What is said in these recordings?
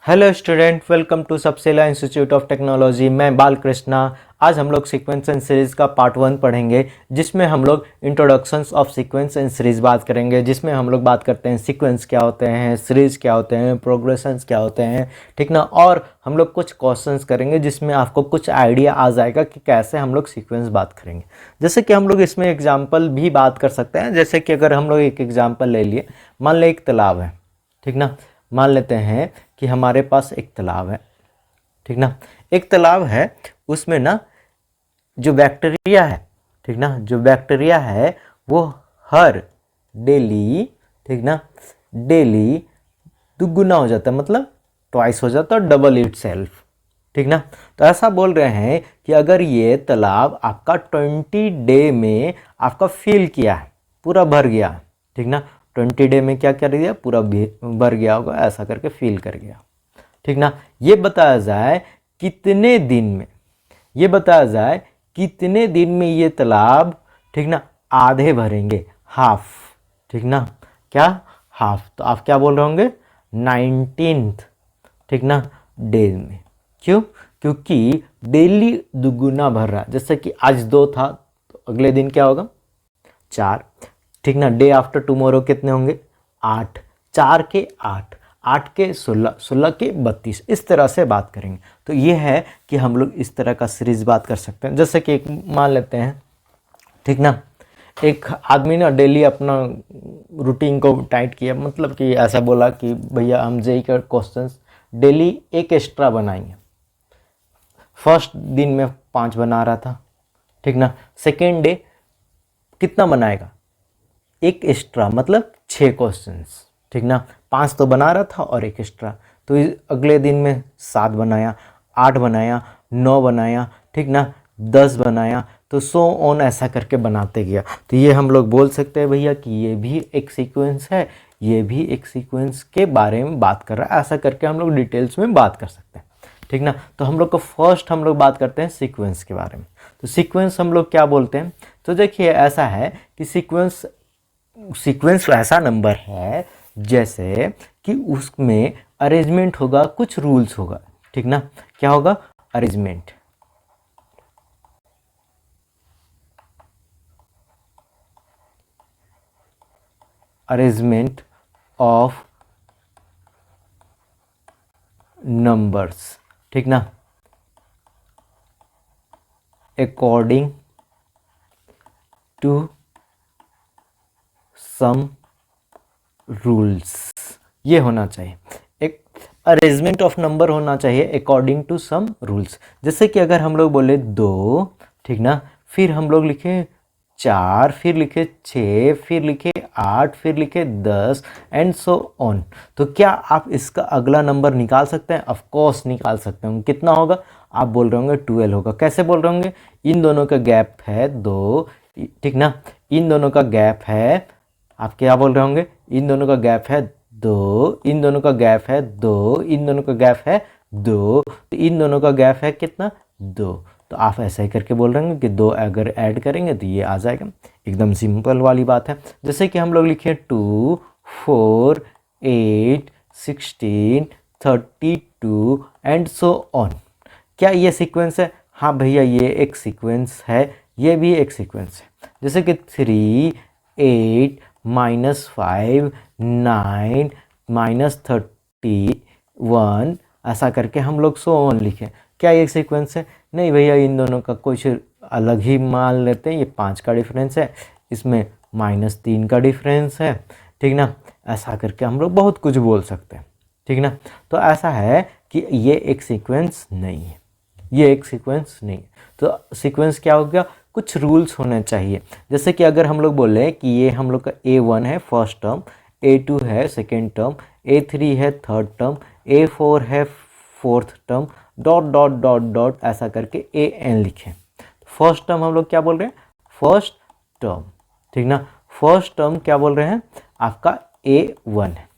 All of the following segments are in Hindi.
हेलो स्टूडेंट, वेलकम टू सबसेला इंस्टीट्यूट ऑफ टेक्नोलॉजी। मैं बालकृष्णा। आज हम लोग सीक्वेंस एंड सीरीज़ का पार्ट 1 पढ़ेंगे, जिसमें हम लोग introductions of sequence and series बात करेंगे, जिसमें हम लोग बात करते हैं सीक्वेंस क्या होते हैं, सीरीज़ क्या होते हैं, प्रोग्रेशंस क्या होते हैं, ठीक ना। और हम लोग कुछ क्वेश्चंस करेंगे जिसमें आपको कुछ आइडिया आ जाएगा कि कैसे हम लोग सीक्वेंस बात करेंगे। जैसे कि हम लोग इसमें एग्जाम्पल भी बात कर सकते हैं। जैसे कि अगर हम लोग एक एग्जाम्पल ले लिए, मान लें एक तालाब है, ठीक ना। मान लेते हैं कि हमारे पास एक तालाब है, ठीक ना। एक तालाब है, उसमें ना जो बैक्टीरिया है, ठीक ना, जो बैक्टीरिया है वो हर डेली, ठीक ना, डेली दुगुना हो जाता है, मतलब ट्वाइस हो जाता है, डबल इट सेल्फ, ठीक ना। तो ऐसा बोल रहे हैं कि अगर ये तालाब आपका 20 डे में आपका फिल किया है, पूरा भर गया, ठीक ना। 20 डे में क्या कर दिया, पूरा भर गया होगा, ऐसा करके फिल कर गया, ठीक ना। ये बताया जाए कितने दिन में, ये बताया जाए कितने दिन में ये तालाब, ठीक ना, आधे भरेंगे, हाफ, ठीक ना। क्या? हाफ। तो आप क्या बोल रहे होंगे? 19th, ठीक ना, डे में। क्यों? क्योंकि डेली दुगुना भर रहा है। जैसे कि आज 2 था, तो अगले दिन क्या होगा? 4, ठीक ना। डे आफ्टर टुमारो कितने होंगे? 8। 4 के 8, 8 के 16, 16 के 32, इस तरह से बात करेंगे। तो ये है कि हम लोग इस तरह का सीरीज बात कर सकते हैं। जैसे कि एक मान लेते हैं, ठीक ना, एक आदमी ना डेली अपना रूटीन को टाइट किया, मतलब कि ऐसा बोला कि भैया हम जेई का क्वेश्चंस डेली एक एक्स्ट्रा बनाएंगे। फर्स्ट दिन में 5 बना रहा था, ठीक ना। सेकेंड डे कितना बनाएगा? एक एक्स्ट्रा, मतलब 6 क्वेश्चंस, ठीक ना। 5 तो बना रहा था और एक एक्स्ट्रा, तो अगले दिन में 7 बनाया, 8 बनाया, 9 बनाया, ठीक ना, 10 बनाया, तो सो ऑन ऐसा करके बनाते गया। तो ये हम लोग बोल सकते हैं भैया कि ये भी एक सीक्वेंस है, ये भी एक सीक्वेंस के बारे में बात कर रहा है। ऐसा करके हम लोग डिटेल्स में बात कर सकते हैं, ठीक ना। तो हम लोग को फर्स्ट हम लोग बात करते हैं सीक्वेंस के बारे में। तो सीक्वेंस हम लोग क्या बोलते हैं? तो देखिए ऐसा है कि सीक्वेंस ऐसा नंबर है जैसे कि उसमें अरेंजमेंट होगा, कुछ रूल्स होगा, ठीक ना। क्या होगा? अरेंजमेंट। अरेंजमेंट ऑफ नंबर्स, ठीक ना, अकॉर्डिंग टू सम रूल्स। ये होना चाहिए, एक अरेंजमेंट ऑफ नंबर होना चाहिए अकॉर्डिंग टू सम रूल्स। जैसे कि अगर हम लोग बोले 2, ठीक ना, फिर हम लोग लिखे 4, फिर लिखे 6, फिर लिखे 8, फिर लिखे 10 एंड सो ऑन। तो क्या आप इसका अगला नंबर निकाल सकते हैं? ऑफ कोर्स निकाल सकते हैं। कितना होगा? आप बोल रहे होंगे 12 होगा। कैसे बोल रहे होंगे? इन दोनों का गैप है 2, ठीक ना, इन दोनों का गैप है, आप क्या बोल रहे होंगे? इन दोनों का गैप है 2, इन दोनों का गैप है 2, इन दोनों का गैप है 2, तो इन दोनों का गैप है कितना? 2। तो आप ऐसा ही करके बोल रहे हैं कि 2 अगर ऐड करेंगे तो ये आ जाएगा। एकदम सिंपल वाली बात है। जैसे कि हम लोग लिखे 2, 4, 8, 16, 32 एंड सो ऑन। क्या ये सीक्वेंस है? हाँ भैया, ये एक सीक्वेंस है, ये भी एक सीक्वेंस है। जैसे कि 3, 8, -5, 9, -31, ऐसा करके हम लोग सो ऑन लिखें। क्या ये सीक्वेंस है? नहीं भैया, इन दोनों का कुछ अलग ही मान लेते हैं। ये 5 का डिफरेंस है, इसमें -3 का डिफरेंस है, ठीक ना। ऐसा करके हम लोग बहुत कुछ बोल सकते हैं, ठीक ना। तो ऐसा है कि ये एक सीक्वेंस नहीं है, ये एक सीक्वेंस नहीं है। तो सीक्वेंस क्या हो गया? कुछ रूल्स होने चाहिए। जैसे कि अगर हम लोग बोले कि ये हम लोग का A1 है फर्स्ट टर्म, A2 है सेकेंड टर्म, A3 है थर्ड टर्म, A4 है fourth term, dot dot dot dot ऐसा करके AN लिखें। फर्स्ट टर्म हम लोग क्या बोल रहे हैं? फर्स्ट टर्म, ठीक ना। फर्स्ट टर्म क्या बोल रहे हैं? आपका A1 है,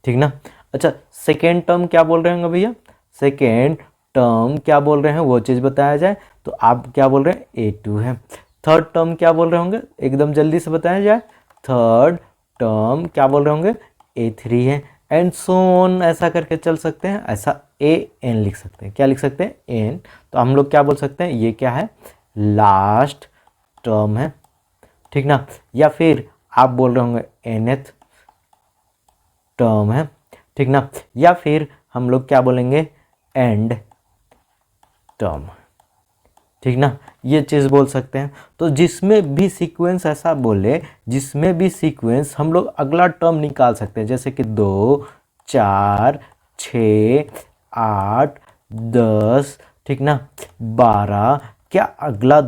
ठीक ना। अच्छा, सेकेंड टर्म क्या बोल रहे होंगे भैया? सेकेंड टर्म क्या बोल रहे हैं वो चीज़ बताया जाए तो आप क्या बोल रहे हैं? A2 है। थर्ड टर्म क्या बोल रहे होंगे? एकदम जल्दी से बताया जाए। थर्ड टर्म क्या बोल रहे होंगे? A3 है। एंड सो ऑन ऐसा करके चल सकते हैं, ऐसा ए एन लिख सकते हैं। क्या लिख सकते हैं? एन। तो हम लोग क्या बोल सकते हैं? ये क्या है? लास्ट टर्म है, ठीक ना। या फिर आप बोल रहे होंगे nth टर्म है, ठीक ना। या फिर हम लोग क्या बोलेंगे? एंड टर्म, ठीक ना। ये चीज़ बोल सकते हैं। तो जिसमें भी सीक्वेंस ऐसा बोले, जिसमें भी सीक्वेंस हम लोग अगला टर्म निकाल सकते हैं, जैसे कि 2, 4, 6, 8, 10, ठीक ना, 12, क्या अगला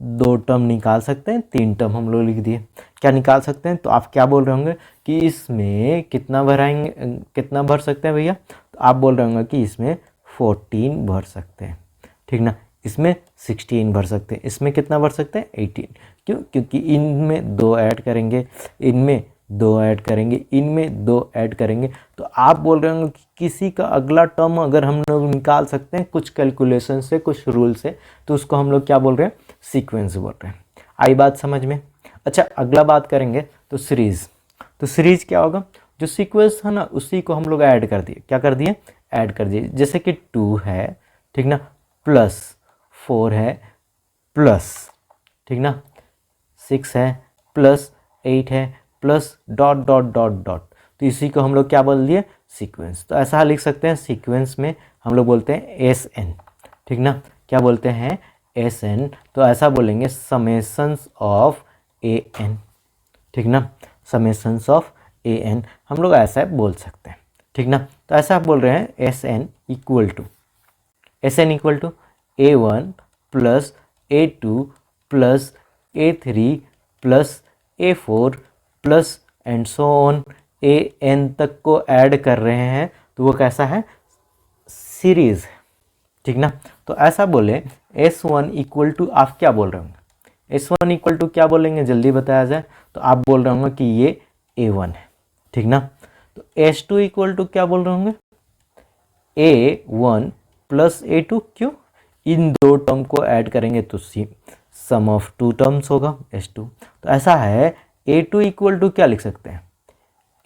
2 टर्म निकाल सकते हैं? 3 टर्म हम लोग लिख दिए। क्या निकाल सकते हैं? तो आप क्या बोल रहे होंगे कि इसमें कितना भराएंगे, कितना भर सकते हैं भैया? तो आप बोल रहे होंगे कि इसमें 14 भर सकते हैं, ठीक ना। इसमें 16 भर सकते हैं, इसमें कितना भर सकते हैं? 18। क्यों? क्योंकि इनमें 2 ऐड करेंगे, इनमें 2 ऐड करेंगे, इनमें 2 ऐड करेंगे। तो आप बोल रहे होंगे कि किसी का अगला टर्म अगर हम लोग निकाल सकते हैं कुछ कैलकुलेशन से, कुछ रूल से, तो उसको हम लोग क्या बोल रहे हैं? सीक्वेंस बोल रहे हैं। आई बात समझ में? अच्छा, अगला बात करेंगे तो सीरीज़। तो सीरीज़ क्या होगा? जो सीक्वेंस है ना, उसी को हम लोग ऐड कर दिए। क्या कर दिए? ऐड कर दिए। जैसे कि 2 है, ठीक ना, प्लस 4 है, प्लस, ठीक ना, 6 है, प्लस 8 है, plus dot dot dot dot. तो इसी को हम लोग क्या बोल दिए? सीक्वेंस। तो ऐसा लिख सकते हैं, सीक्वेंस में हम लोग बोलते हैं एस एन, ठीक ना। क्या बोलते हैं? S N. तो ऐसा बोलेंगे समेशंस ऑफ ए एन, ठीक ना, समेशंस ऑफ ए एन हम लोग ऐसा बोल सकते हैं, ठीक ना। तो ऐसा आप बोल रहे हैं S N equal to A1 plus A2 plus A3 plus A4 plus and so on AN तक को ऐड कर रहे हैं, तो वो कैसा है? सीरीज, ठीक ना। तो ऐसा बोले S1 इक्वल टू, आप क्या बोल रहे होंगे? S1 इक्वल टू क्या बोलेंगे? जल्दी बताया जाए तो आप बोल रहे होंगे कि ये A1 है, ठीक ना। तो S2 इक्वल टू क्या बोल रहे होंगे? A1 plus A2। क्यों? इन 2 टर्म को ऐड करेंगे तो सम ऑफ 2 टर्म्स होगा S2। तो ऐसा है A2 इक्वल टू क्या लिख सकते हैं?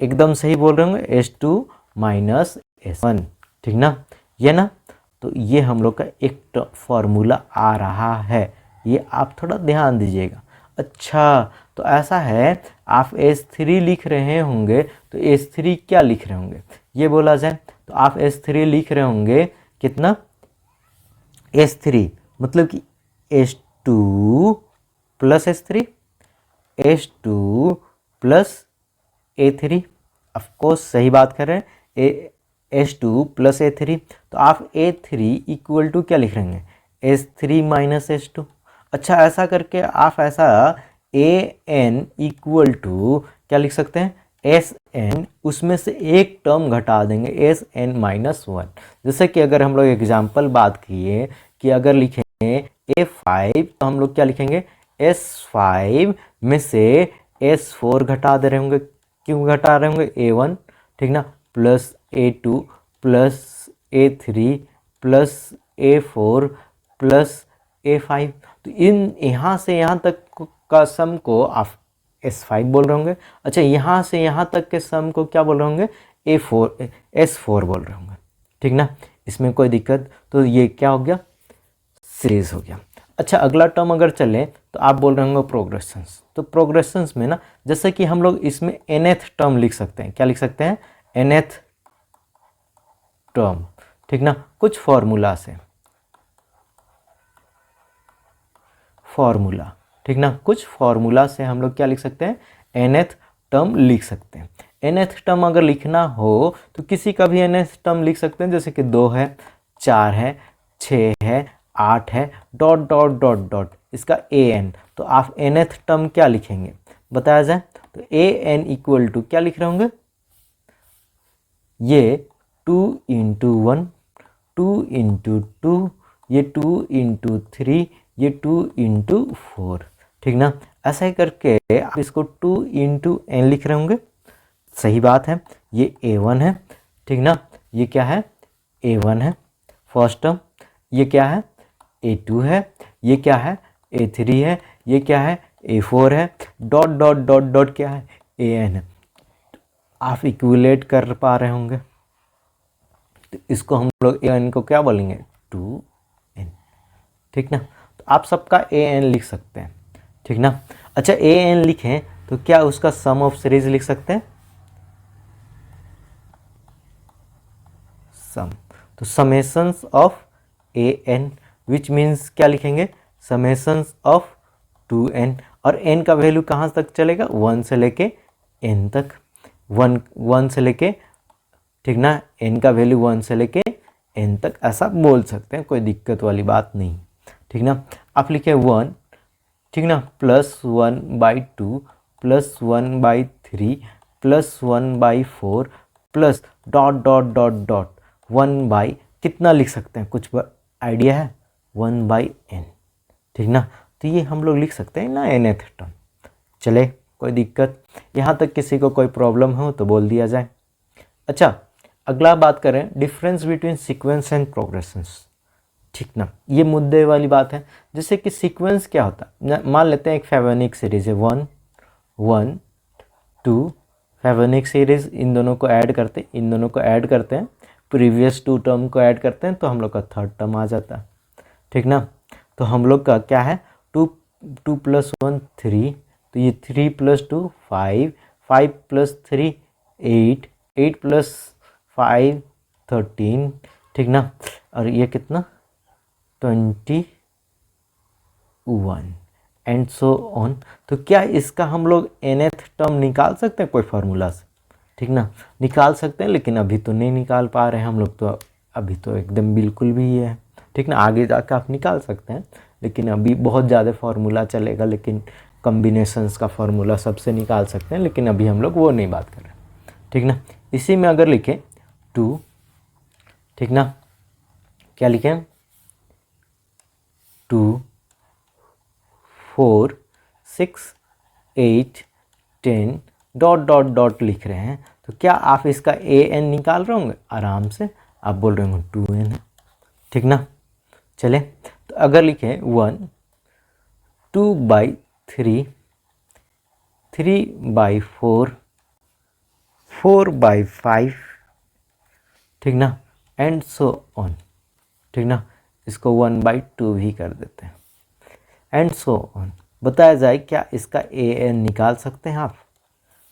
एकदम सही बोल रहे होंगे, S2 माइनस S1, ठीक ना, ये ना। तो ये हम लोग का एक फॉर्मूला आ रहा है, ये आप थोड़ा ध्यान दीजिएगा। अच्छा, तो ऐसा है आप S3 लिख रहे होंगे, तो S3 क्या लिख रहे होंगे ये बोला जाए तो आप S3 लिख रहे होंगे कितना? S3 मतलब कि S2 plus S3, S2 plus A3। Of course सही बात कर रहे हैं, S2 प्लस A3। तो आप A3 इक्वल टू क्या लिख रहे हैं? S3 minus S2। अच्छा, ऐसा करके आप ऐसा AN इक्वल टू क्या लिख सकते हैं? SN, उसमें से एक टर्म घटा देंगे, SN माइनस 1। जैसे कि अगर हम लोग एग्जाम्पल बात किए कि अगर लिखें A5, तो हम लोग क्या लिखेंगे? S5 में से S4 घटा दे रहे होंगे। क्यों घटा रहे होंगे? A1, ठीक ना, plus A2 plus A3 plus A4 plus A5। तो इन यहाँ से यहाँ तक का सम को आप S5 बोल रहे होंगे। अच्छा, यहाँ से यहाँ तक के सम को क्या बोल रहे होंगे? S4 बोल रहे होंगे, ठीक ना। इसमें कोई दिक्कत? तो ये क्या हो गया? सीरीज हो गया। अच्छा, अगला टर्म अगर चले तो आप बोल रहे होंगे प्रोग्रेशंस। तो प्रोग्रेशंस में ना, जैसे कि हम लोग इसमें nth टर्म लिख सकते हैं। क्या लिख सकते हैं? nth टर्म, ठीक ना, कुछ फॉर्मूला से, फॉर्मूला, ठीक ना, कुछ फॉर्मूला से हम लोग क्या लिख सकते हैं? nth टर्म लिख सकते हैं। nth टर्म अगर लिखना हो तो किसी का भी nth टर्म लिख सकते हैं, जैसे कि 2 है, 4 है, 6 है, 8 है, डॉट डॉट डॉट डॉट, इसका an। तो आप nth टर्म क्या लिखेंगे बताया जाए तो an इक्वल टू क्या लिख रहे होंगे? ये 2 इंटू 1, 2 इंटू 2, ये 2 इंटू 3, ये 2 इंटू 4, ठीक ना। ऐसा ही करके आप इसको 2 इंटू एन लिख रहे होंगे। सही बात है, ये A1 है, ठीक ना, ये क्या है? A1 है फर्स्ट टर्म। ये क्या है? A2 है। ये क्या है? A3 है। ये क्या है? A4 है। डॉट डॉट डॉट डॉट क्या है? AN है। आप इक्विलेट कर पा रहे होंगे, तो इसको हम लोग एन को क्या बोलेंगे, 2n, ठीक ना। तो आप सबका एन लिख सकते हैं, ठीक ना। अच्छा एन लिखें तो क्या उसका सम ऑफ सीरीज लिख सकते हैं, सम, तो summations of N which means क्या लिखेंगे, समेशंस ऑफ 2n, और n का वैल्यू कहाँ तक चलेगा, 1 से लेके n तक, 1 से लेके, ठीक ना, n का वैल्यू 1 से लेके n तक, ऐसा बोल सकते हैं, कोई दिक्कत वाली बात नहीं, ठीक ना। आप लिखे 1, ठीक ना, +1/2 +1/3 +1/4 plus dot dot dot dot 1 by कितना लिख सकते हैं, कुछ आइडिया है, 1/n, ठीक ना। तो ये हम लोग लिख सकते हैं ना nth टर्म। चले, कोई दिक्कत, यहाँ तक किसी को कोई प्रॉब्लम हो तो बोल दिया जाए। अच्छा अगला बात करें difference between sequence and progressions, ठीक ना, ये मुद्दे वाली बात है। जैसे कि सीक्वेंस क्या होता है, मान लेते हैं एक फेवनिक सीरीज है, 1 1 2, फेवनिक सीरीज, इन दोनों को ऐड करते हैं, इन दोनों को ऐड करते हैं, प्रीवियस 2 टर्म को ऐड करते हैं, तो हम लोग का थर्ड टर्म आ जाता है, ठीक ना। तो हम लोग का क्या है, 2 2 + 1 3, तो ये 3 + 2 5, 5 + 3 8, 8 + 5 13, ठीक ना, और ये कितना 21 एंड सो ऑन। तो क्या इसका हम लोग nth टर्म निकाल सकते हैं कोई फार्मूला से, ठीक ना, निकाल सकते हैं, लेकिन अभी तो नहीं निकाल पा रहे हैं हम लोग, तो अभी तो एकदम बिल्कुल भी ये है, ठीक ना। आगे जाकर आप निकाल सकते हैं, लेकिन अभी बहुत ज़्यादा फार्मूला चलेगा, लेकिन कम्बिनेशंस का फार्मूला सबसे निकाल सकते हैं, लेकिन अभी हम लोग वो नहीं बात कर रहे, ठीक ना। इसी में अगर लिखें 2, ठीक ना, क्या लिखें 2 4 6 8 10 डॉट डॉट डॉट लिख रहे हैं, तो क्या आप इसका an निकाल रहे होंगे आराम से, आप बोल रहे होंगे 2n है, ठीक ना। चले, तो अगर लिखें 1 2/3 3/4 4/5, ठीक ना, एंड सो ऑन, ठीक ना, इसको 1/2 भी कर देते हैं, एंड सो ऑन। बताया जाए क्या इसका an निकाल सकते हैं आप,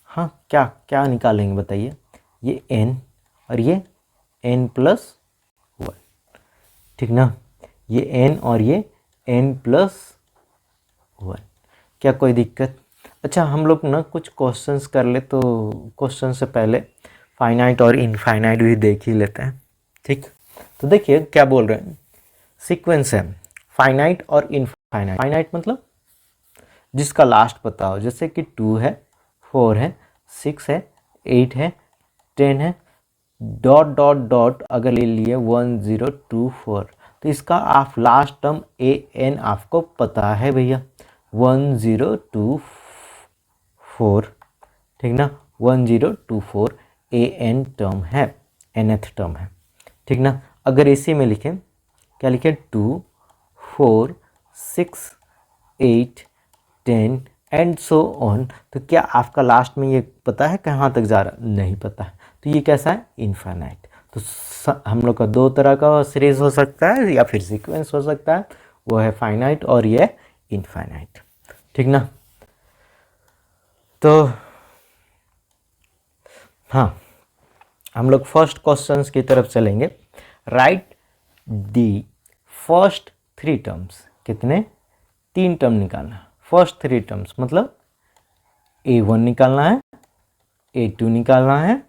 हाँ क्या क्या निकालेंगे बताइए, ये n और ये n+1, ठीक ना, ये n और ये n+1, क्या कोई दिक्कत। अच्छा हम लोग ना कुछ क्वेश्चंस कर ले, तो क्वेश्चन से पहले फाइनाइट और इनफाइनाइट भी देख ही लेते हैं, ठीक। तो देखिए क्या बोल रहे हैं, सीक्वेंस है फाइनाइट और इनफाइनाइट। फाइनाइट मतलब जिसका लास्ट पता हो, जैसे कि 2 है 4 है 6 है 8 है 10 है डॉट डॉट डॉट, अगर ले लिए 1 0 2 4, तो इसका आप लास्ट टर्म an आपको पता है भैया, 1 0 2 4, ठीक ना, 1 0 2 4 an टर्म है, nth टर्म है, ठीक ना। अगर इसी में लिखें, क्या लिखें 2 4 6 8 10 एंड सो ऑन, तो क्या आपका लास्ट में ये पता है कहाँ तक जा रहा, नहीं पता है, तो ये कैसा है इनफाइनाइट। तो हम लोग का दो तरह का सीरीज हो सकता है या फिर सीक्वेंस हो सकता है, वो है फाइनाइट और ये इनफाइनाइट, ठीक ना। तो हाँ हम लोग फर्स्ट क्वेश्चंस की तरफ चलेंगे। राइट दी फर्स्ट 3 टर्म्स, कितने 3 टर्म निकालना है, फर्स्ट 3 टर्म्स मतलब a1 निकालना है, a2 निकालना है,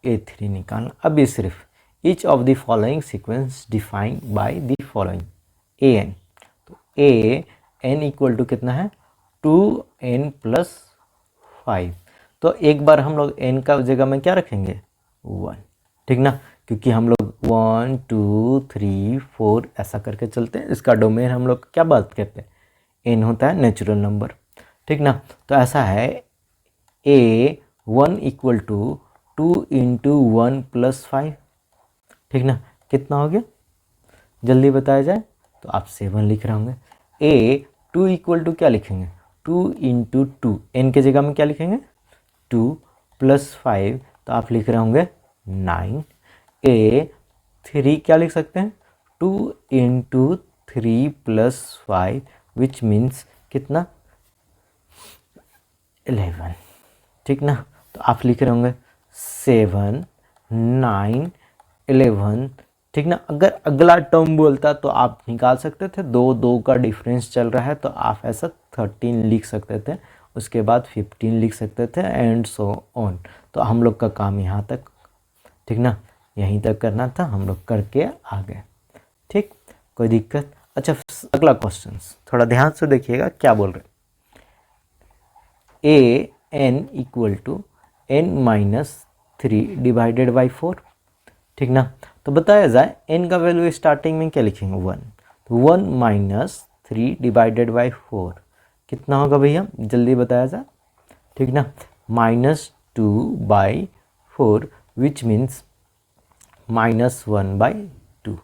a3 निकालना। अब ये सिर्फ each of the following sequence defined by the following an, तो an इक्वल टू कितना है 2n+5, तो एक बार हम लोग n का जगह में क्या रखेंगे 1, ठीक ना, क्योंकि हम लोग 1 2 3 4 ऐसा करके चलते हैं, इसका डोमेन हम लोग क्या बात करते हैं n होता है नेचुरल नंबर, ठीक ना। तो ऐसा है a1 इक्वल टू 2 × 1 + 5, ठीक ना, कितना हो गया जल्दी बताया जाए, तो आप 7 लिख रहे होंगे। a2 इक्वल टू क्या लिखेंगे 2 × 2, n के जगह में क्या लिखेंगे 2, +5, तो आप लिख रहे होंगे 9। ए 3 क्या लिख सकते हैं, 2 इंटू 3 + 5 विच मीन्स कितना, 11। ठीक ना, तो आप लिख रहे होंगे 7 9 11। ठीक ना, अगर अगला टर्म बोलता तो आप निकाल सकते थे, 2 2 का डिफरेंस चल रहा है तो आप ऐसा 13 लिख सकते थे, उसके बाद 15 लिख सकते थे एंड सो ऑन। तो हम लोग का काम यहाँ तक, ठीक ना, यहीं तक करना था, हम लोग करके आ गए। ठीक, कोई दिक्कत। अच्छा, अगला क्वेश्चन थोड़ा ध्यान से देखिएगा क्या बोल रहे हैं। an = n-3 divided by 4। ठीक ना, तो बताया जाए n का वैल्यू स्टार्टिंग में क्या लिखेंगे, 1, तो 1 - 3 डिवाइडेड बाई 4 कितना होगा भैया, जल्दी बताया जाए। ठीक ना, -2/4 विच मीन्स -1/2।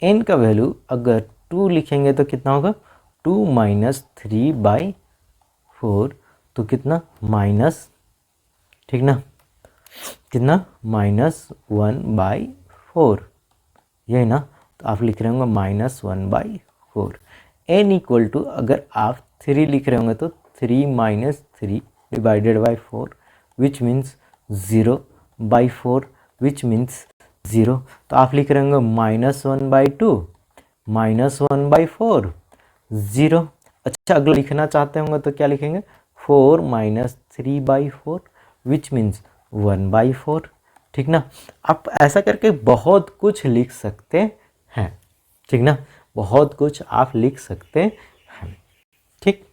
n का वैल्यू अगर 2 लिखेंगे तो कितना होगा, 2 - 3/4 तो कितना माइनस, ठीक ना, कितना -1/4, यही ना, तो आप लिख रहे होंगे -1/4। n = अगर आप 3 लिख रहे होंगे तो 3 - 3 divided by 4 which means 0/4 which means 0, तो आप लिख रहे होंगे -1/2 -1/4 0। अच्छा, अगला लिखना चाहते होंगे तो क्या लिखेंगे, 4 - 3/4 विच मीन्स 1/4। ठीक ना, आप ऐसा करके बहुत कुछ लिख सकते हैं। ठीक ना, बहुत कुछ आप लिख सकते हैं। ठीक,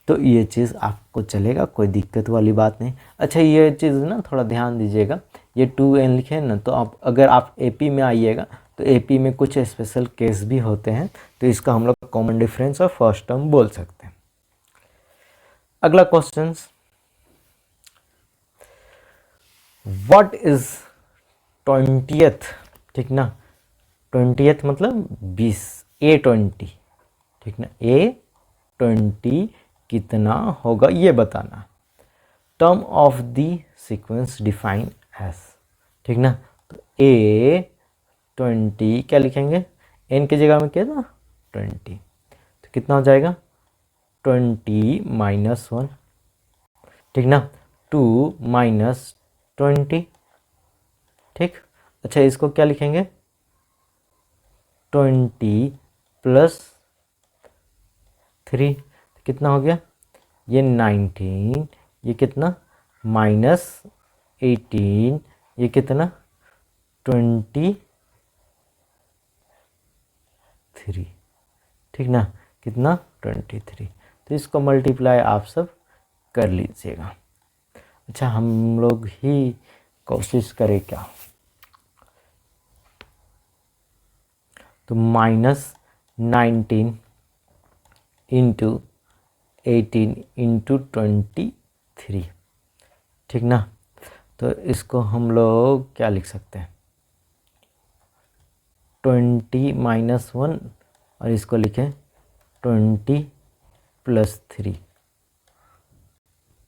तो ये चीज़ आपको चलेगा, कोई दिक्कत वाली बात नहीं। अच्छा, ये चीज़ ना थोड़ा ध्यान दीजिएगा, ये 2n लिखे हैं ना, तो आप अगर आप एपी में आइएगा तो एपी में कुछ स्पेशल केस भी होते हैं, तो इसका हम लोग कॉमन डिफरेंस और फर्स्ट टर्म बोल सकते हैं। अगला क्वेश्चन, व्हाट इज 20th। ठीक ना, 20th मतलब 20, A20। ठीक ना, A20 कितना होगा ये बताना। Term of the sequence define as. ठीक ना, तो A20 क्या लिखेंगे, n की जगह में क्या था 20, तो कितना हो जाएगा 20 - 1। ठीक ना, 2 - 20। ठीक, अच्छा इसको क्या लिखेंगे, 20 + 3 कितना हो गया, ये 19, ये कितना -18, ये कितना 23। ठीक ना, कितना 23, तो इसको मल्टीप्लाई आप सब कर लीजिएगा। अच्छा, हम लोग ही कोशिश करें क्या, तो -19 × 18 × 23। ठीक ना, तो इसको हम लोग क्या लिख सकते हैं, 20 - 1 और इसको लिखें 20 + 3,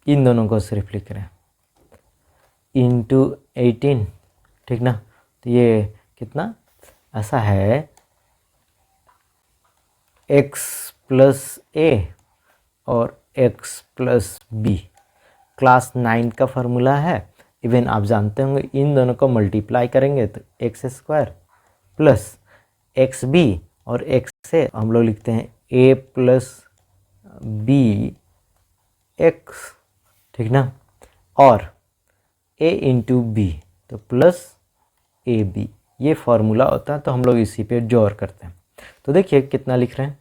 इन दोनों को सिर्फ लिख रहे हैं इंटू 18। ठीक ना, तो ये कितना ऐसा है, x + a और x + b क्लास 9 का फार्मूला है। इवन आप जानते होंगे, इन दोनों को मल्टीप्लाई करेंगे तो x² + xb और x से हम लोग लिखते हैं a + bx। ठीक ना, और a × b तो +ab, ये फार्मूला होता है, तो हम लोग इसी पे जोड़ करते हैं। तो देखिए कितना लिख रहे हैं,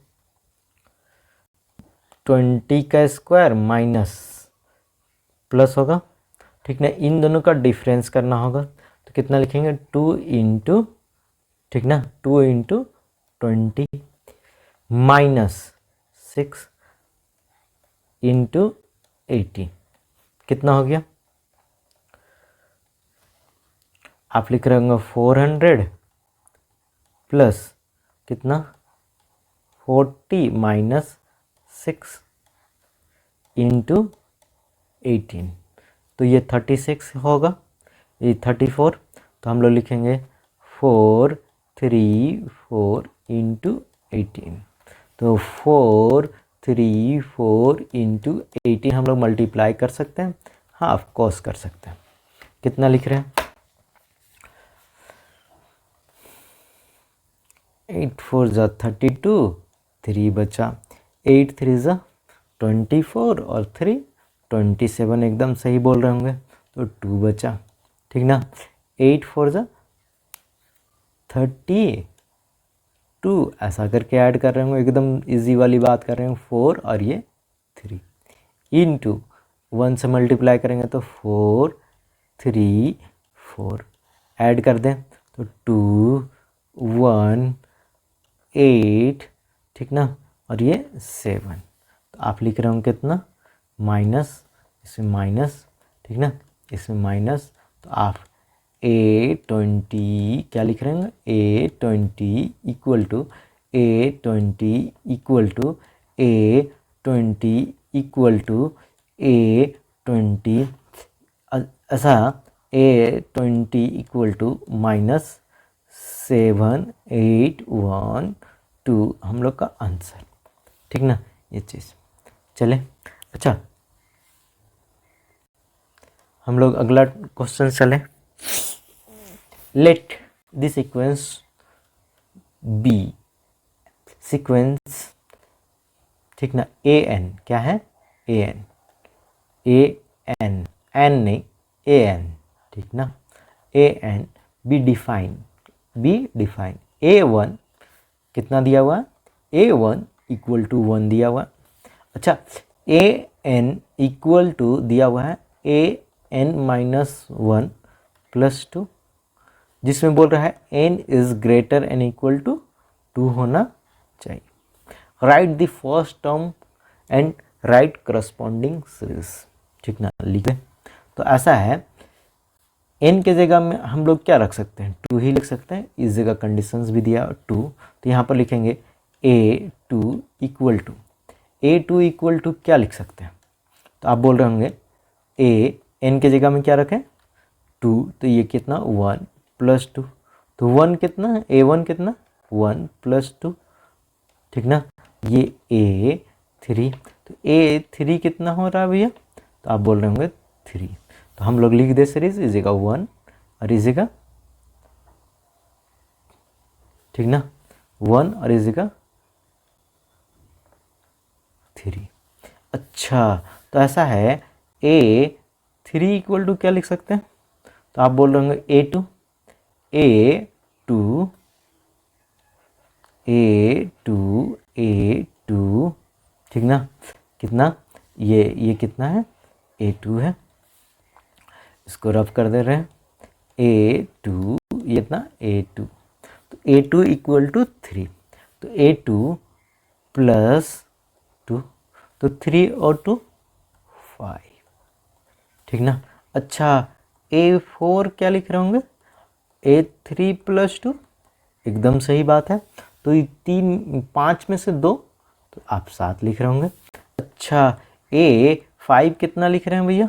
20 का स्क्वायर माइनस प्लस होगा। ठीक ना, इन दोनों का डिफरेंस करना होगा, तो कितना लिखेंगे 2 × ठीक ना 2 × 20 -6 × 80 कितना हो गया, आप लिख रहे होंगे 400 प्लस कितना 40 - 6 × 18, तो ये 36 होगा, ये 34, तो हम लोग लिखेंगे 4 3 4 इंटू 18। तो 4 3 4 इंटू 18 हम लोग मल्टीप्लाई कर सकते हैं, हाँ ऑफ कोर्स कर सकते हैं। कितना लिख रहे हैं? 8 4 ज़ा 32, 3 बचा, 8 3 ज़ा 24 और 3 27, एकदम सही बोल रहे होंगे, तो 2 बचा, ठीक ना। 8 4 ज़ा 32, ऐसा करके ऐड कर रहे होंगे, एकदम इजी वाली बात कर रहे हैं, 4 और ये 3 इंटू 1 से मल्टीप्लाई करेंगे तो 4 3 4 ऐड कर दें तो 2 1 8, ठीक ना, और ये 7। तो आप लिख रहे हो कितना, माइनस, इसमें माइनस, ठीक ना, इसमें माइनस, तो आप A20 क्या लिख रहे हैं, A20 equal to A20 equal to A20 equal to A20, ऐसा A20 इक्वल टू माइनस 7 8 1 2 हम लोग का आंसर, ठीक ना, ये चीज़ चले। अच्छा, हम लोग अगला क्वेश्चन चले। Let the sequence be, sequence, ठीक ना, an, क्या है, an, n नहीं, an, ठीक ना, an बी डिफाइन, a1 कितना दिया हुआ है, a1 इक्वल टू 1 दिया हुआ। अच्छा, an इक्वल टू दिया हुआ है an माइनस 1 प्लस 2, जिसमें बोल रहा है n is greater and equal to 2 होना चाहिए। Write the first term and write corresponding series, ठीक ना, लिखे। तो ऐसा है, n के जगह में हम लोग क्या रख सकते हैं, 2 ही लिख सकते हैं, इस जगह कंडीशंस भी दिया 2, तो यहाँ पर लिखेंगे a2 इक्वल टू क्या लिख सकते हैं, तो आप बोल रहे होंगे n के जगह में क्या रखें, 2, तो ये कितना 1 प्लस 2, तो 1 कितना है, a1 कितना 1 प्लस 2, ठीक ना, ये a3, तो a3 कितना हो रहा है भैया, तो आप बोल रहे होंगे 3, तो हम लोग लिख दे सीरीज इस जगह 1 और इस जगह, ठीक ना, 1 और इस जगह 3। अच्छा, तो ऐसा है a3 इक्वल टू क्या लिख सकते हैं, तो आप बोल रहे होंगे a2 a2, ठीक ना, कितना, ये कितना है, a2 है, इसको रफ कर दे रहे हैं, a2 ये कितना, a2, तो a2 इक्वल टू 3, तो a2 प्लस 2, तो 3 और 2 5, ठीक ना। अच्छा, a4 क्या लिख रहे होंगे, a3 प्लस 2, एकदम सही बात है, तो ये 5 में से 2, तो आप 7 लिख रहे होंगे। अच्छा, a5 कितना लिख रहे हैं भैया,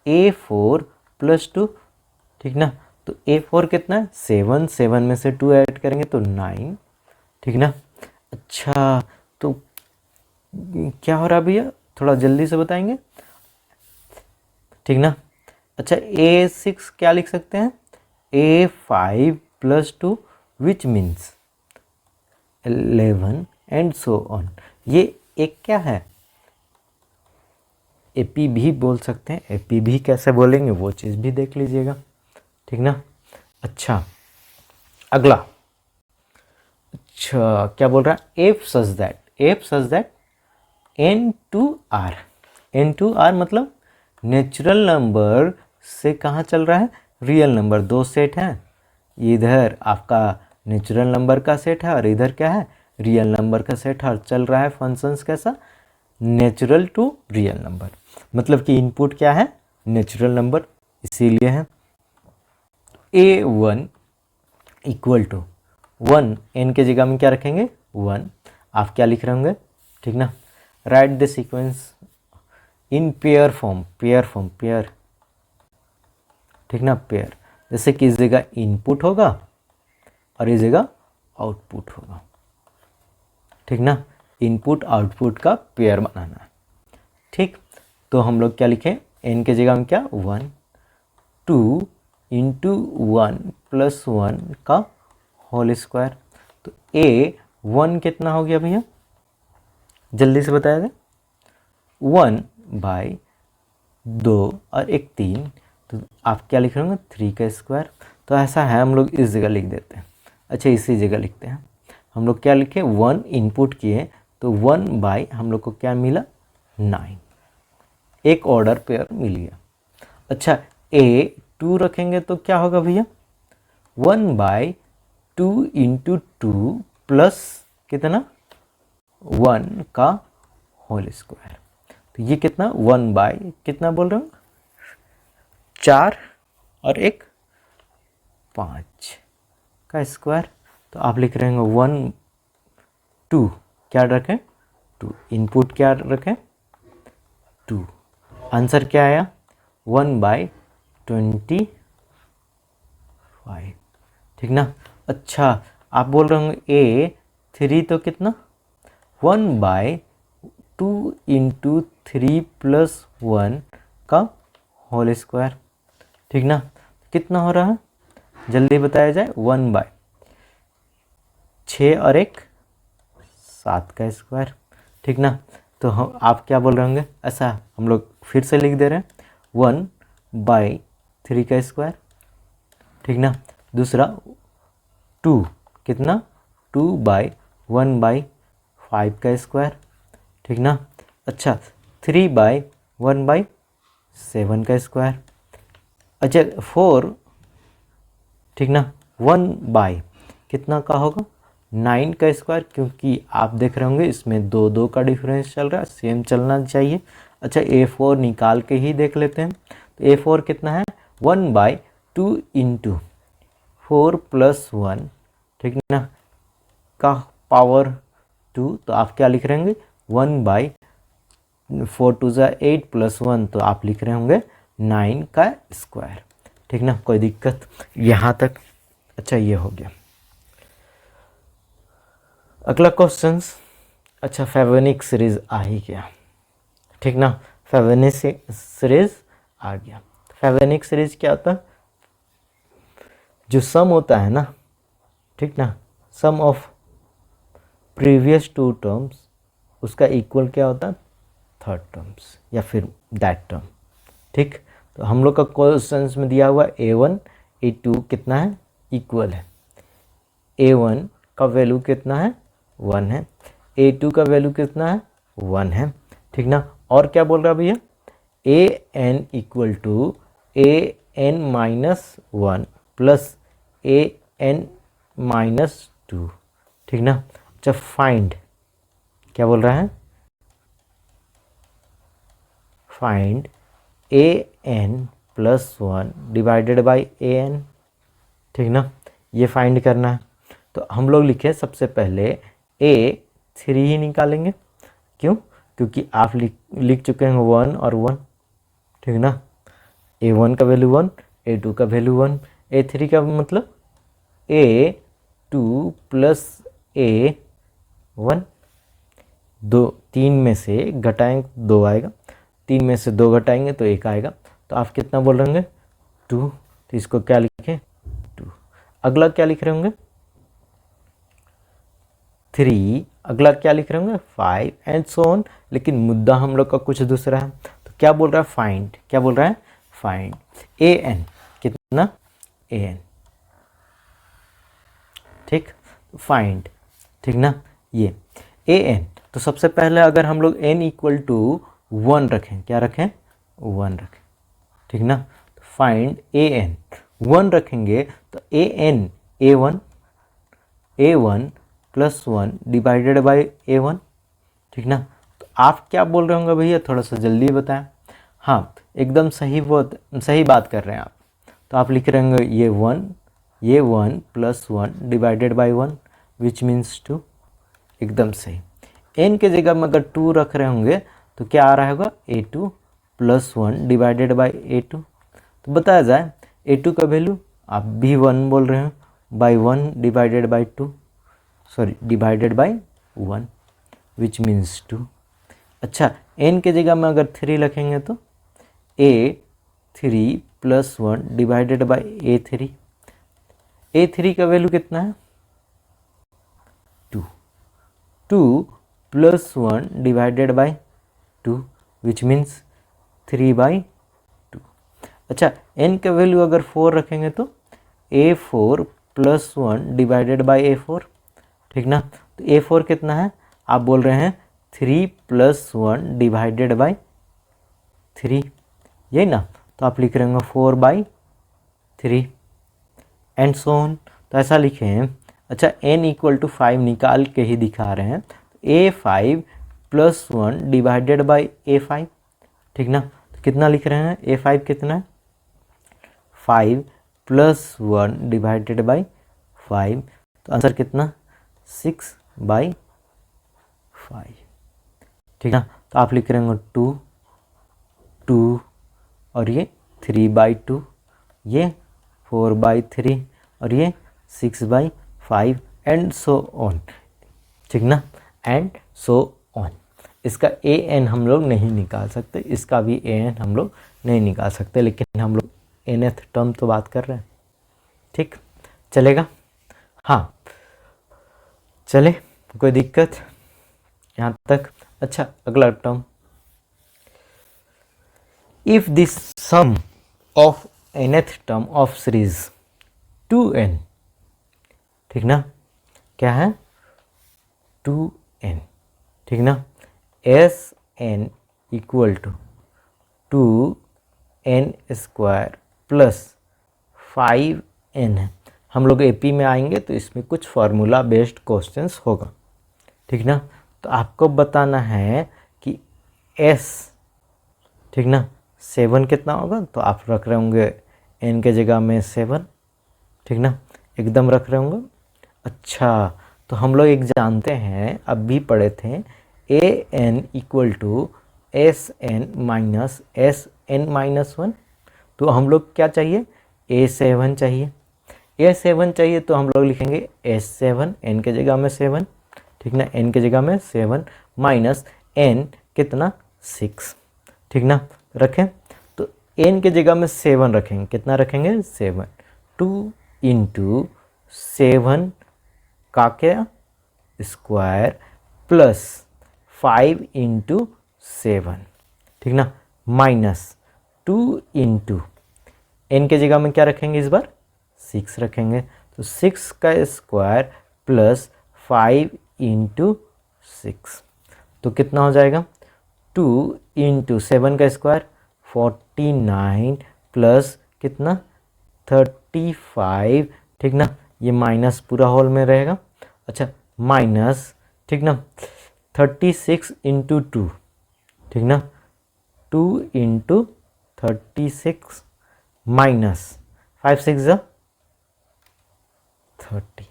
a4 प्लस 2, ठीक ना, तो a4 कितना है 7, 7 में से 2 ऐड करेंगे तो 9, ठीक ना। अच्छा, तो क्या हो रहा है भैया, थोड़ा जल्दी से बताएंगे, ठीक ना। अच्छा, a6 क्या लिख सकते हैं, a5 plus 2 which means 11 and so on, ये एक क्या है, एपी भी बोल सकते हैं, एपी भी कैसे बोलेंगे वो चीज़ भी देख लीजिएगा, ठीक ना। अच्छा, अगला, अच्छा क्या बोल रहा है, एफ सच दैट n2r मतलब नेचुरल नंबर से कहाँ चल रहा है, रियल नंबर, 2 सेट हैं, इधर आपका नेचुरल नंबर का सेट है और इधर क्या है, रियल नंबर का सेट है, और चल रहा है फंक्शंस कैसा, नेचुरल टू रियल नंबर, मतलब कि इनपुट क्या है, नेचुरल नंबर, इसीलिए है। a1 इक्वल टू 1, n के जगह में क्या रखेंगे 1, आप क्या लिख रहे होंगे, ठीक ना। Right the sequence in pair form, ठीक ना, पेयर। जैसे कि इस जगह इनपुट होगा और इस जगह आउटपुट होगा, ठीक ना, इनपुट आउटपुट का पेयर बनाना है, ठीक। तो हम लोग क्या लिखें, n के जगह हम क्या 1 2 इंटू 1 प्लस 1 का होल स्क्वायर। तो a 1 कितना हो गया भैया, जल्दी से बताया जाए, 1/2 और एक 3, तो आप क्या लिख रहे होंगे 3 का स्क्वायर। तो ऐसा है, हम लोग इस जगह लिख देते हैं। अच्छा, इसी जगह लिखते हैं हम लोग, क्या लिखे 1 इनपुट किए तो 1 हम लोग को क्या मिला 9, एक ऑर्डर पेयर मिल गया। अच्छा, a 2 रखेंगे तो क्या होगा भैया 1/2 इंटू 2 प्लस कितना 1 का होल स्क्वायर। तो ये कितना 1 कितना बोल रहे हो 4 और एक 5 का स्क्वायर। तो आप लिख रहे हैं 1 2 क्या रखें 2, इनपुट क्या रखें 2, आंसर क्या आया 1/25, ठीक ना। अच्छा, आप बोल रहे होंगे a 3 तो कितना 1/2 इंटू 3 प्लस 1 का होल स्क्वायर, ठीक ना। कितना हो रहा है, जल्दी बताया जाए 1/6 और एक 7 का स्क्वायर, ठीक ना। तो हम आप क्या बोल रहे होंगे, ऐसा हम लोग फिर से लिख दे रहे हैं 1/3 का स्क्वायर, ठीक ना। दूसरा 2 कितना 2/1/5 का स्क्वायर, ठीक ना। अच्छा, 3/1/7 का स्क्वायर। अच्छा 4, ठीक ना, 1 कितना का होगा 9 का स्क्वायर, क्योंकि आप देख रहे होंगे इसमें 2 का डिफरेंस चल रहा है, सेम चलना चाहिए। अच्छा, a4 निकाल के ही देख लेते हैं। तो a4 कितना है 1/2 इंटू 4 प्लस 1, ठीक ना, का पावर 2। तो आप क्या लिख रहे होंगे 1/4 2 8 प्लस 1, तो आप लिख रहे होंगे 9 का स्क्वायर, ठीक ना। कोई दिक्कत यहाँ तक। अच्छा, ये हो गया। अगला क्वेश्चन, अच्छा फेवनिक सीरीज आ ही गया, ठीक ना, फेवनिक सीरीज आ गया। फेवनिक सीरीज क्या होता है, जो सम होता है ना, ठीक ना, सम ऑफ प्रीवियस 2 टर्म्स, उसका इक्वल क्या होता है थर्ड टर्म्स या फिर दैट टर्म, ठीक। तो हम लोग का क्वेश्चन में दिया हुआ a1 a2 कितना है इक्वल है, a1 का वैल्यू कितना है 1 है, a2 का वैल्यू कितना है 1 है, ठीक ना। और क्या बोल रहा है भैया an equal to an-1 plus an-2, ठीक ना। अच्छा, फाइंड क्या बोल रहा है, find an+1 divided by an, ठीक ना, ये फाइंड करना है। तो हम लोग लिखे सबसे पहले a3 ही निकालेंगे, क्यों, क्योंकि आप लिख चुके हैं 1 और 1, ठीक ना। a1 का वैल्यू 1, a2 का वैल्यू 1, a3 का मतलब a2 प्लस a1, 3 में से घटाएंगे 2 आएगा, 3 में से 2 घटाएंगे तो 1 आएगा। तो आप कितना बोल रहे होंगे 2, तो इसको क्या लिखें 2। अगला क्या लिख रहे होंगे 3, अगला क्या लिख रहे होंगे 5 एंड सो ऑन। लेकिन मुद्दा हम लोग का कुछ दूसरा है। तो क्या बोल रहा है फाइंड, क्या बोल रहा है फाइंड an, कितना an, ठीक, फाइंड, ठीक ना, ये an। तो सबसे पहले अगर हम लोग n इक्वल टू 1 रखें, क्या रखें 1 रखें, ठीक ना। तो फाइंड an 1 रखेंगे तो an a1 plus 1 divided by a1, ठीक ना। तो आप क्या बोल रहे होंगे भैया, थोड़ा सा जल्दी बताएं। हाँ, एकदम सही बात कर रहे हैं आप। तो आप लिख रहे होंगे ये 1 plus 1 divided by 1 which means 2, एकदम सही। n के जगह में अगर 2 रख रहे होंगे तो क्या आ रहा होगा a2 plus 1 divided by a2। तो बताया जाए a2 का वैल्यू आप भी 1 बोल रहे हो, by 1 divided by 2, sorry divided by 1 which means 2। अच्छा, n के जगह में अगर 3 रखेंगे तो a3 plus 1 divided by a3, a3 का वैल्यू कितना है 2, 2 plus 1 divided by 2 which means 3/2। अच्छा, n का वैल्यू अगर 4 रखेंगे तो a4 plus 1 divided by a4, ठीक ना। तो a4 कितना है, आप बोल रहे हैं 3 प्लस 1 डिवाइडेड बाई 3, यही ना। तो आप लिख रहे होंगे 4/3 एंड सो ऑन। तो ऐसा लिखें। अच्छा, n इक्वल टू 5 निकाल के ही दिखा रहे हैं, तो a5 plus 1 divided by a5, ठीक ना। तो कितना लिख रहे हैं, a5 कितना है 5 प्लस 1 डिवाइडेड बाई 5, तो आंसर कितना 6/5, ठीक ना। तो आप लिख रहे होंगे 2 2 और ये 3/2, ये 4/3 और ये 6/5 एंड सो ऑन, ठीक ना, एंड सो ऑन। इसका an हम लोग नहीं निकाल सकते, इसका भी an हम लोग नहीं निकाल सकते, लेकिन हम लोग nth टर्म तो बात कर रहे हैं, ठीक चलेगा। हाँ चले, कोई दिक्कत यहाँ तक। अच्छा, अगला term, if this sum of nth term of series 2n, ठीक ना, क्या है 2n, ठीक ना, Sn equal to 2n square plus 5n है। हम लोग एपी में आएंगे तो इसमें कुछ फार्मूला बेस्ड क्वेश्चंस होगा, ठीक ना। तो आपको बताना है कि s, ठीक ना, 7 कितना होगा, तो आप रख रहे होंगे n के जगह में 7, ठीक ना, एकदम रख रहे होंगे। अच्छा, तो हम लोग एक जानते हैं, अब भी पढ़े थे, an equal to Sn minus Sn-1। तो हम लोग क्या चाहिए, a7 चाहिए, a7 चाहिए, तो हम लोग लिखेंगे s7, n के जगह में 7, ठीक ना, n के जगह में 7 माइनस n कितना 6, ठीक ना, रखें। तो n के जगह में 7 रखेंगे, कितना रखेंगे 7, 2 इंटू 7 का क्या स्क्वायर प्लस 5 इंटू 7, ठीक ना, माइनस 2 इंटू n के जगह में क्या रखेंगे इस बार 6 रखेंगे, तो 6 का स्क्वायर प्लस 5 इंटू 6, तो कितना हो जाएगा 2 इंटू 7 का स्क्वायर 49 प्लस कितना 35, ठीक ना, ये माइनस पूरा होल में रहेगा। अच्छा, माइनस, ठीक ना, 36 इंटू 2, ठीक ना, 2 इंटू 36 माइनस 5 6 30,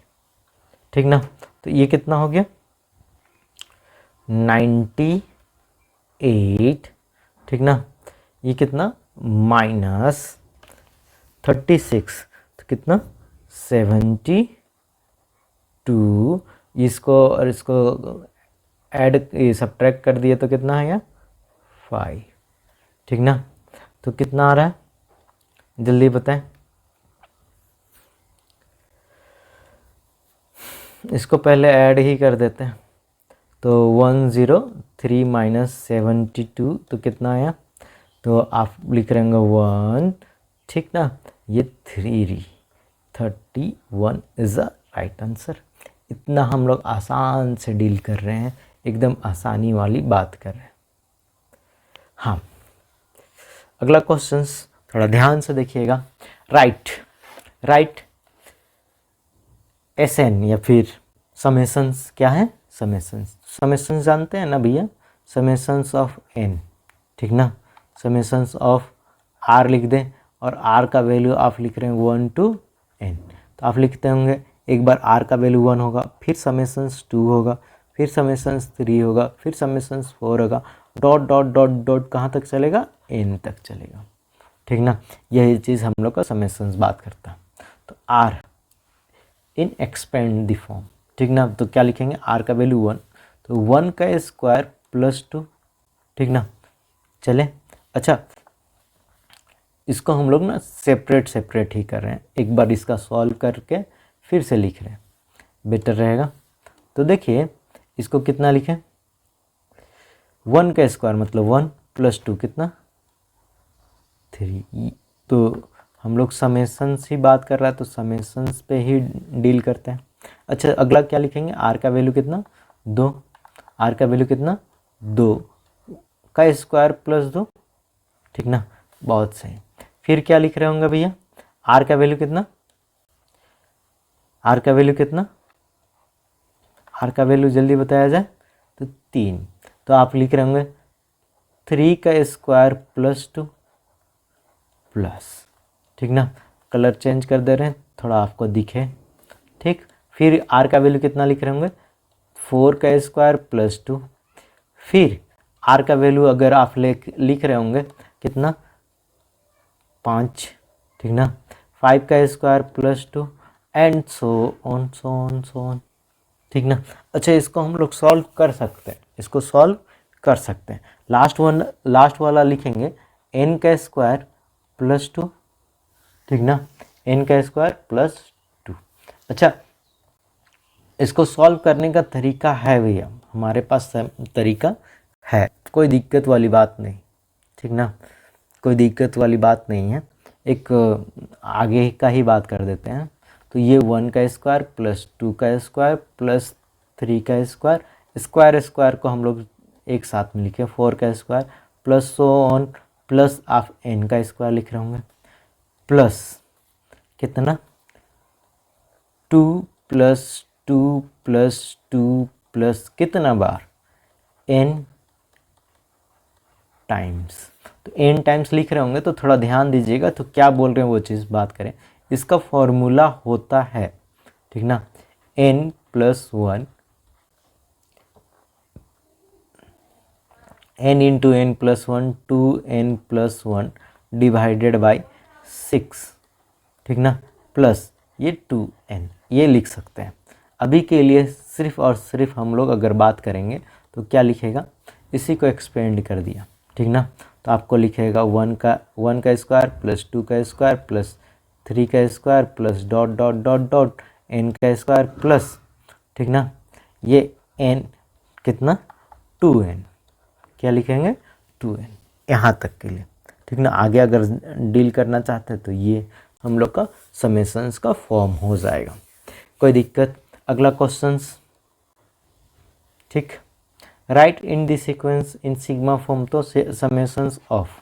ठीक ना। तो ये कितना हो गया 98, ठीक ना, ये कितना माइनस 36, तो कितना 72, इसको और इसको ऐड सब्ट्रैक्ट कर दिए तो कितना है 5, ठीक ना। तो कितना आ रहा है जल्दी बताएं, इसको पहले ऐड ही कर देते हैं। तो 103 माइनस 72, तो कितना आया, तो आप लिख रहे होंगे 1, ठीक ना, ये 31 इज़ द राइट आंसर। इतना हम लोग आसान से डील कर रहे हैं, एकदम आसानी वाली बात कर रहे हैं। हाँ, अगला क्वेश्चन थोड़ा ध्यान से देखिएगा। राइट Sn या फिर समेशंस, क्या है समेशंस जानते हैं ना भैया, समेशंस ऑफ n, ठीक ना, समेशंस ऑफ r लिख दें, और r का वैल्यू आप लिख रहे हैं 1 to n, तो आप लिखते होंगे एक बार r का वैल्यू 1 होगा, फिर समेशंस 2 होगा, फिर समेशंस 3 होगा, फिर समेशंस 4 होगा, डॉट डॉट डॉट डॉट कहाँ तक चलेगा n तक चलेगा। ठीक ना। यही चीज़ हम लोग का समेशंस बात करता है। तो are in expand the form, ठीक ना। तो क्या लिखेंगे, आर का वैल्यू 1, तो 1 का स्क्वायर प्लस 2, ठीक ना। चले, अच्छा इसको हम लोग ना सेपरेट सेपरेट ही कर रहे हैं, एक बार इसका सॉल्व करके फिर से लिख रहे हैं, बेटर रहेगा। तो देखिए इसको कितना लिखें, 1 का स्क्वायर मतलब 1 प्लस 2 कितना 3। तो हम लोग समेशंस ही बात कर रहा है तो समेशंस पे ही डील करते हैं। अच्छा अगला क्या लिखेंगे, आर का वैल्यू कितना 2, आर का वैल्यू कितना 2 का स्क्वायर प्लस 2, ठीक ना, बहुत सही। फिर क्या लिख रहे होंगे भैया, आर का वैल्यू कितना, आर का वैल्यू कितना, आर का वैल्यू जल्दी बताया जाए तो 3, तो आप लिख रहे होंगे 3 का स्क्वायर प्लस 2 प्लस, ठीक ना। कलर चेंज कर दे रहे हैं थोड़ा आपको दिखे, ठीक। फिर आर का वैल्यू कितना लिख रहे होंगे, 4 का स्क्वायर प्लस 2, फिर आर का वैल्यू अगर आप लिख रहे होंगे कितना 5, ठीक ना, 5 का square plus 2 and so on, ठीक ना। अच्छा इसको हम लोग सॉल्व कर सकते हैं, इसको सॉल्व कर सकते हैं। लास्ट वाला लिखेंगे n का स्क्वायर प्लस 2, ठीक ना, n का स्क्वायर प्लस 2। अच्छा इसको सॉल्व करने का तरीका है भैया, हमारे पास तरीका है, कोई दिक्कत वाली बात नहीं, ठीक ना, कोई दिक्कत वाली बात नहीं है। एक आगे का ही बात कर देते हैं। तो ये 1 का स्क्वायर प्लस 2 का स्क्वायर प्लस 3 का स्क्वायर, स्क्वायर स्क्वायर को हम लोग एक साथ में लिखे 4 का square plus so on, plus आप n का स्क्वायर लिख रहे होंगे, प्लस कितना 2 प्लस 2 प्लस 2 प्लस कितना बार n टाइम्स। तो n टाइम्स लिख रहे होंगे तो थोड़ा ध्यान दीजिएगा, तो क्या बोल रहे हैं वो चीज़ बात करें। इसका फॉर्मूला होता है, ठीक ना, n plus 1 n into N plus 1 2n plus 1 divided by 6, ठीक ना, प्लस ये 2n, ये लिख सकते हैं। अभी के लिए सिर्फ और सिर्फ हम लोग अगर बात करेंगे तो क्या लिखेगा, इसी को एक्सपेंड कर दिया, ठीक ना। तो आपको लिखेगा 1 का स्क्वायर प्लस 2 का स्क्वायर प्लस 3 का square plus dot dot dot dot n का स्क्वायर प्लस, ठीक ना, ये n कितना 2n, क्या लिखेंगे 2n, यहाँ तक के लिए, ठीक ना। आगे अगर डील करना चाहते हैं तो ये हम लोग का समेशंस का फॉर्म हो जाएगा, कोई दिक्कत। अगला क्वेश्चंस, ठीक, right in the sequence in sigma form, तो समेशंस ऑफ,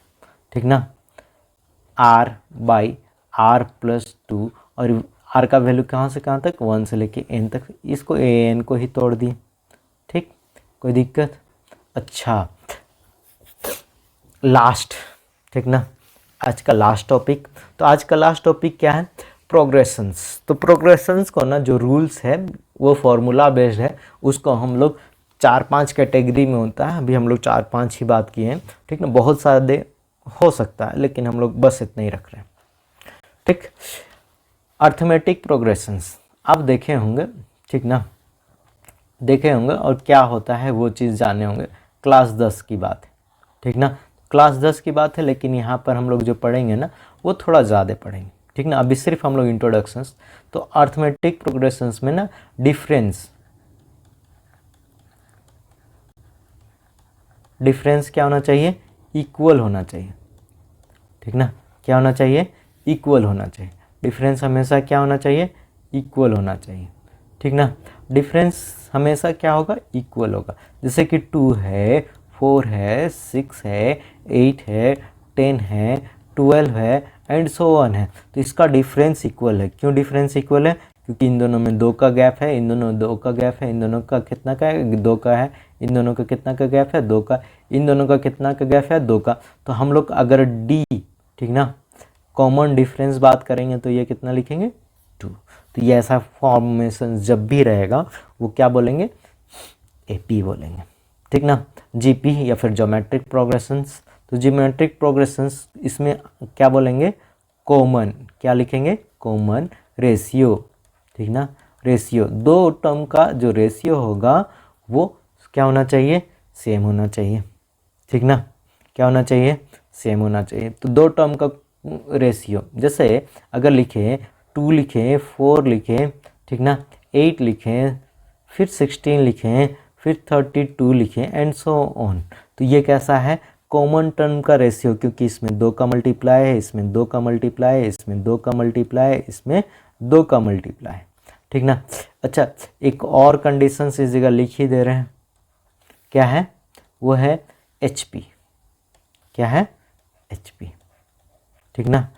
ठीक ना, r बाई r प्लस 2, और r का वैल्यू कहाँ से कहाँ तक 1 से लेके n तक, इसको an को ही तोड़ दिए, ठीक, कोई दिक्कत। अच्छा लास्ट, ठीक ना, आज का लास्ट टॉपिक, तो आज का लास्ट टॉपिक क्या है, प्रोग्रेशंस। तो प्रोग्रेशंस को ना जो रूल्स है वो फॉर्मूला बेस्ड है, उसको हम लोग 4-5 कैटेगरी में होता है, अभी हम लोग 4-5 ही बात किए हैं, ठीक ना, बहुत सारे हो सकता है लेकिन हम लोग बस इतना ही रख रहे हैं, ठीक। अर्थमेटिक प्रोग्रेशंस आप देखे होंगे, ठीक ना, देखे होंगे और क्या होता है वो चीज़ जाने होंगे, क्लास 10 की बात है, ठीक ना, क्लास 10 की बात है, लेकिन यहाँ पर हम लोग जो पढ़ेंगे ना वो थोड़ा ज़्यादा पढ़ेंगे, ठीक ना। अभी सिर्फ हम लोग इंट्रोडक्शंस, तो अर्थमेटिक प्रोग्रेशंस में ना डिफरेंस क्या होना चाहिए, इक्वल होना चाहिए, ठीक ना, क्या होना चाहिए, इक्वल होना चाहिए। डिफरेंस हमेशा क्या होना चाहिए, इक्वल होना चाहिए, ठीक ना। डिफरेंस हमेशा क्या होगा, इक्वल होगा। जैसे कि 2 है, 4 है, 6 है, 8 है, 10 है, 12 है एंड सो ऑन है, तो इसका डिफरेंस इक्वल है। क्यों डिफरेंस इक्वल है, क्योंकि इन दोनों में 2 का गैप है, इन दोनों 2 का गैप है, इन दोनों का कितना का है, 2 का है, इन दोनों का कितना का गैप है, 2 का, इन दोनों का कितना का गैप है, 2 का। तो हम लोग अगर डी, ठीक ना, कॉमन डिफरेंस बात करेंगे तो ये कितना लिखेंगे 2। तो ये ऐसा फॉर्मेशन जब भी रहेगा वो क्या बोलेंगे, एपी बोलेंगे, ठीक ना, जीपी या फिर ज्योमेट्रिक प्रोग्रेशंस। तो ज्योमेट्रिक प्रोग्रेशंस इसमें क्या बोलेंगे, कॉमन, क्या लिखेंगे, कॉमन रेशियो, ठीक ना, रेशियो, दो टर्म का जो रेशियो होगा वो क्या होना चाहिए, सेम होना चाहिए, ठीक ना, क्या होना चाहिए, सेम होना चाहिए। तो दो टर्म का रेशियो, जैसे अगर लिखें 2 लिखें, 4 लिखें, ठीक ना, 8 लिखें, फिर 16 लिखें, फिर 32 लिखें एंड सो ऑन, तो ये कैसा है, कॉमन टर्म का रेशियो, क्योंकि इसमें 2 का मल्टीप्लाई है, इसमें 2 का मल्टीप्लाई है, इसमें 2 का मल्टीप्लाई है, इसमें 2 का मल्टीप्लाई है, ठीक ना। अच्छा, एक और कंडीशन इस जगह लिख ही दे रहे हैं, क्या है, वो है HP, क्या है, HP, ठीक ना,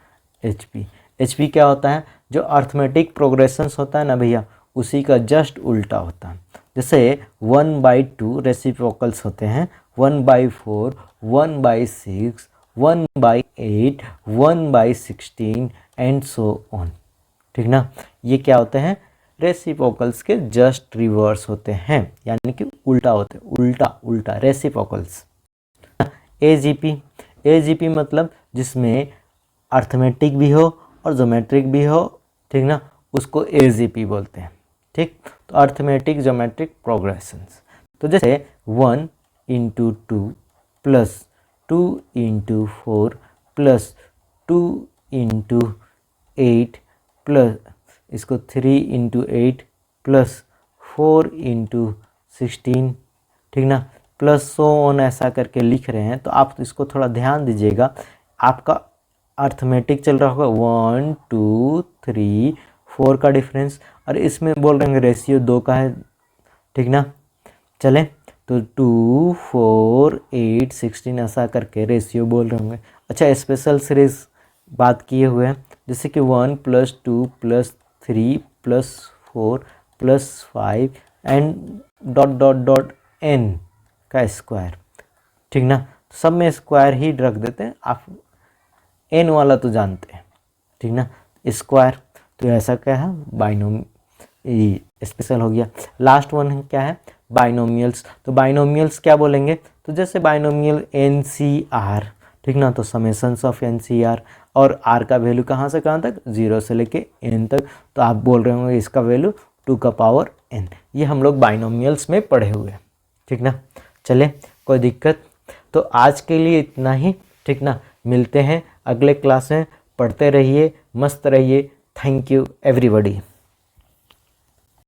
HP, HP क्या होता है, जो अर्थमेटिक प्रोग्रेशंस होता है ना भैया, उसी का जस्ट उल्टा होता है। जैसे 1/2 रेसिप्रोकल्स होते हैं, 1/4, 1/6, 1/8, 1/16 एंड सो ऑन, ठीक ना, ये क्या होते हैं, रेसिप्रोकल्स के जस्ट रिवर्स होते हैं, यानी कि उल्टा होते हैं, उल्टा उल्टा रेसिप्रोकल्स। AGP मतलब जिसमें अर्थमेटिक भी हो और ज्योमेट्रिक भी हो, ठीक ना, उसको AGP बोलते हैं, ठीक। तो अर्थमेटिक ज्योमेट्रिक प्रोग्रेशंस, तो जैसे 1 × 2 प्लस 2 × 4 प्लस 2 × 8 प्लस इसको 3 × 8 प्लस 4 × 16, ठीक ना, प्लस सो ऑन, ऐसा करके लिख रहे हैं। तो आप इसको थोड़ा ध्यान दीजिएगा, आपका अर्थमेटिक चल रहा होगा 1 2 3 4 का डिफरेंस, और इसमें बोल रहे हैं रेशियो 2 का है, ठीक ना। चले तो 2 4 8 16 ऐसा करके रेशियो बोल रहे होंगे। अच्छा, स्पेशल सीरीज बात किए हुए हैं, जैसे कि 1 + 2 + 3 + 4 + 5 and dot dot dot n का स्क्वायर, ठीक ना, सब में स्क्वायर ही रख देते हैं, आप n वाला तो जानते हैं, ठीक ना, स्क्वायर। तो ऐसा क्या है, बाइनोम, स्पेशल हो गया। लास्ट वन क्या है, बाइनोमियल्स। तो बाइनोमियल्स क्या बोलेंगे, तो जैसे बाइनोमियल NCR, ठीक ना, तो समेशंस ऑफ NCR, और R का वैल्यू कहाँ से कहाँ तक, 0 से लेके n तक, तो आप बोल रहे होंगे इसका वैल्यू 2n। ये हम लोग बाइनोमियल्स में पढ़े हुए हैं, ठीक ना। चले, कोई दिक्कत, तो आज के लिए इतना ही, ठीक ना, मिलते हैं अगले क्लास में, पढ़ते रहिए, मस्त रहिए, थैंक यू एवरीबॉडी।